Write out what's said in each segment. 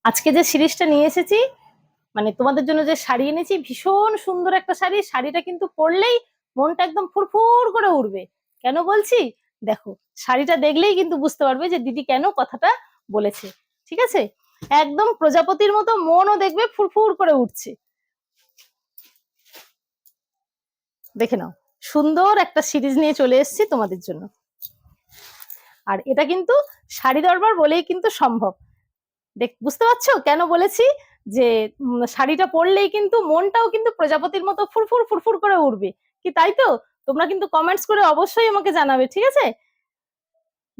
আজকে যে সিরিজটা নিয়ে এসেছি, মানে তোমাদের জন্য যে শাড়ি এনেছি, ভীষণ সুন্দর একটা শাড়ি। শাড়িটা কিন্তু পরলেই মনটা একদম ফুরফুর করে উঠবে। কেন বলছি দেখো, শাড়িটা দেখলেই কিন্তু বুঝতে পারবে যে দিদি কেন কথাটা বলেছে। ঠিক আছে, একদম প্রজাপতির মতো মনও দেখবে ফুরফুর করে উঠছে। দেখে নাও, সুন্দর একটা সিরিজ নিয়ে চলে এসেছি তোমাদের জন্য। আর এটা কিন্তু শাড়ি দরবার বলেই কিন্তু সম্ভব। বুঝতে পারছো কেন বলেছি যে শাড়িটা পরলেই কিন্তু মনটাও কিন্তু প্রজাপতির মতো ফুরফুর ফুরফুর করে উঠবে। কি তাই তো? তোমরা কিন্তু কমেন্টস করে অবশ্যই আমাকে জানাবে, ঠিক আছে?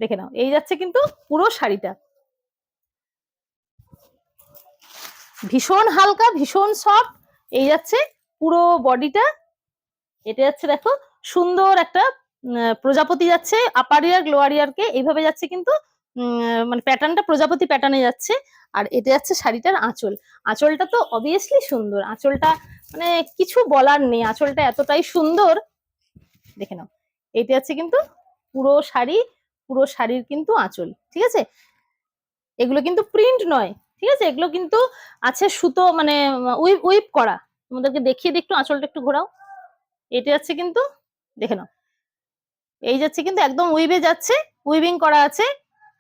দেখে নাও, এই যাচ্ছে কিন্তু পুরো শাড়িটা, ভীষণ হালকা, ভীষণ সফট। এই যাচ্ছে পুরো বডিটা। এটা যাচ্ছে দেখো, সুন্দর একটা প্রজাপতি যাচ্ছে, আপার ইয়ার লোয়ার ইয়ারকে এইভাবে যাচ্ছে কিন্তু মানে প্যাটার্নটা প্রজাপতি প্যাটার্নে যাচ্ছে। আর এটা যাচ্ছে শাড়িটার আঁচল। আঁচলটা তো অবভিয়াসলি সুন্দর, আঁচলটা মানে কিছু বলার নেই, আঁচলটা এতটাই সুন্দর। দেখে নাও, এটা যাচ্ছে কিন্তু পুরো শাড়ি, পুরো শাড়ির কিন্তু আঁচল। ঠিক আছে, এগুলো কিন্তু প্রিন্ট নয়, ঠিক আছে, এগুলো কিন্তু আছে সুতো, মানে উইপ উইপ করা। তোমাদেরকে দেখিয়ে দিই, একটু আঁচলটা একটু ঘোরাও। এটা যাচ্ছে কিন্তু, দেখে নাও, এই যাচ্ছে কিন্তু একদম উইভে যাচ্ছে, উইভিং করা আছে।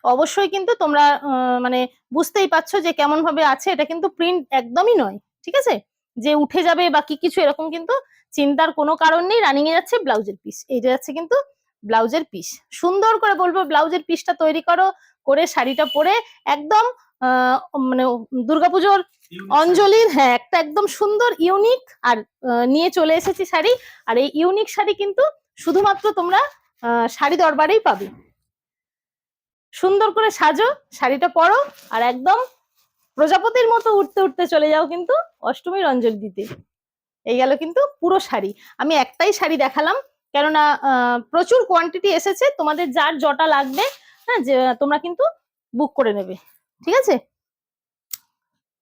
অবশ্যই কিন্তু তোমরা মানে বুঝতেই পারছো যে কেমন ভাবে আছে। এটা কিন্তু প্রিন্ট একদমই নয়, ঠিক আছে, যে উঠে যাবে বা কি কিছু এরকম কিন্তু চিন্তার কোনো কারণ নেই। রানিং এ যাচ্ছে ব্লাউজের পিস, এইটা যাচ্ছে কিন্তু ব্লাউজের পিস। সুন্দর করে বলবো ব্লাউজের পিসটা তৈরি করো, করে শাড়িটা পরে একদম মানে দুর্গাপুজোর অঞ্জলির, হ্যাঁ, একটা একদম সুন্দর ইউনিক আর নিয়ে চলে এসেছি শাড়ি। আর এই ইউনিক শাড়ি কিন্তু শুধুমাত্র তোমরা শাড়ি দরবারেই পাবে। সুন্দর করে সাজো, শাড়িটা পরো, আর একদম প্রজাপতির মতো উঠতে উঠতে চলে যাও কিন্তু অষ্টমীর অঞ্জলি দিতে। এই গেল কিন্তু পুরো শাড়ি। আমি একটাই শাড়ি দেখালাম, কেননা প্রচুর কোয়ান্টিটি এসেছে। তোমাদের যার জটা লাগবে, হ্যাঁ, যে তোমরা কিন্তু বুক করে নেবে, ঠিক আছে।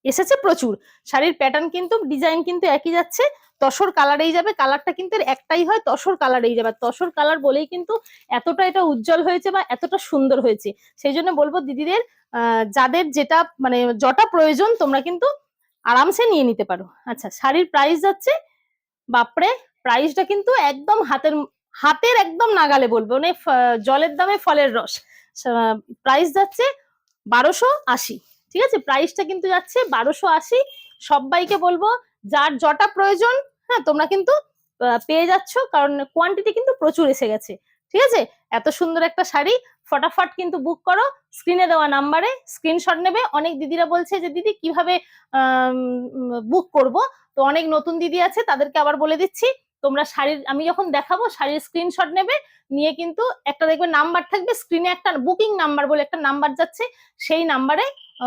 এসেছে প্রচুর শাড়ির প্যাটার্ন, কিন্তু ডিজাইন কিন্তু একই যাচ্ছে, তসর কালারেই যাবে। কালারটা কিন্তু একটাই হয়, তসর কালারেই যাবে। তসর কালার বলেই কিন্তু এতটা এটা উজ্জ্বল হয়েছে বা এতটা সুন্দর হয়েছে। সেই জন্য বলবো দিদিদের যাদের যেটা মানে যটা প্রয়োজন তোমরা কিন্তু আরামসে নিয়ে নিতে পারো। আচ্ছা, শাড়ির প্রাইস যাচ্ছে, বাপরে, প্রাইসটা কিন্তু একদম হাতের হাতের একদম নাগালে বলবো, মানে জলের দামে ফলের রস। প্রাইস যাচ্ছে 1280। ঠিক আছে, প্রাইসটা কিন্তু যাচ্ছে 1280। সবাইকে বলবো যার যটা প্রয়োজন, হ্যাঁ, তোমরা কিন্তু পেয়ে যাচ্ছ, কারণ কোয়ান্টিটি কিন্তু প্রচুর এসে গেছে। ঠিক আছে, এত সুন্দর একটা শাড়ি, ফটাফট কিন্তু বুক করো। স্ক্রিনে দেওয়া নাম্বারে স্ক্রিনশট নেবে। অনেক দিদিরা বলছে যে দিদি কিভাবে বুক করব, তো অনেক নতুন দিদি আছে, তাদেরকে আবার বলে দিচ্ছি। তোমরা শাড়ির, আমি যখন দেখাবো শাড়ির স্ক্রিনশট নেবে, নিয়ে কিন্তু একটা দেখবে নাম্বার থাকবে স্ক্রিনে, একটা বুকিং নাম্বার বলে একটা নাম্বার যাচ্ছে, সেই নাম্বারে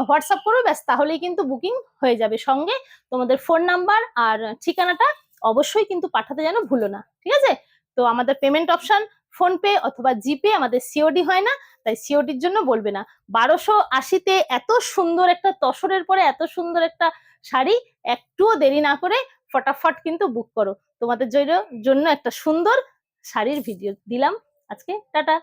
হোয়াটসঅ্যাপ করবে, ব্যাস, তাহলেই কিন্তু বুকিং হয়ে যাবে। সঙ্গে তোমাদের ফোন নাম্বার আর ঠিকানাটা অবশ্যই কিন্তু পাঠাতে যেন ভুলো না, ঠিক আছে। তো আমাদের পেমেন্ট অপশন ফোনপে অথবা জিপে, আমাদের সিওডি হয় না, তাই সিওডির জন্য বলবে না। 1280-তে এত সুন্দর একটা তসরের পরে এত সুন্দর একটা শাড়ি, একটুও দেরি না করে ফটাফট কিন্তু বুক করো। তোমাদের জন্য একটা সুন্দর শাড়ির ভিডিও দিলাম আজকে। টাটা।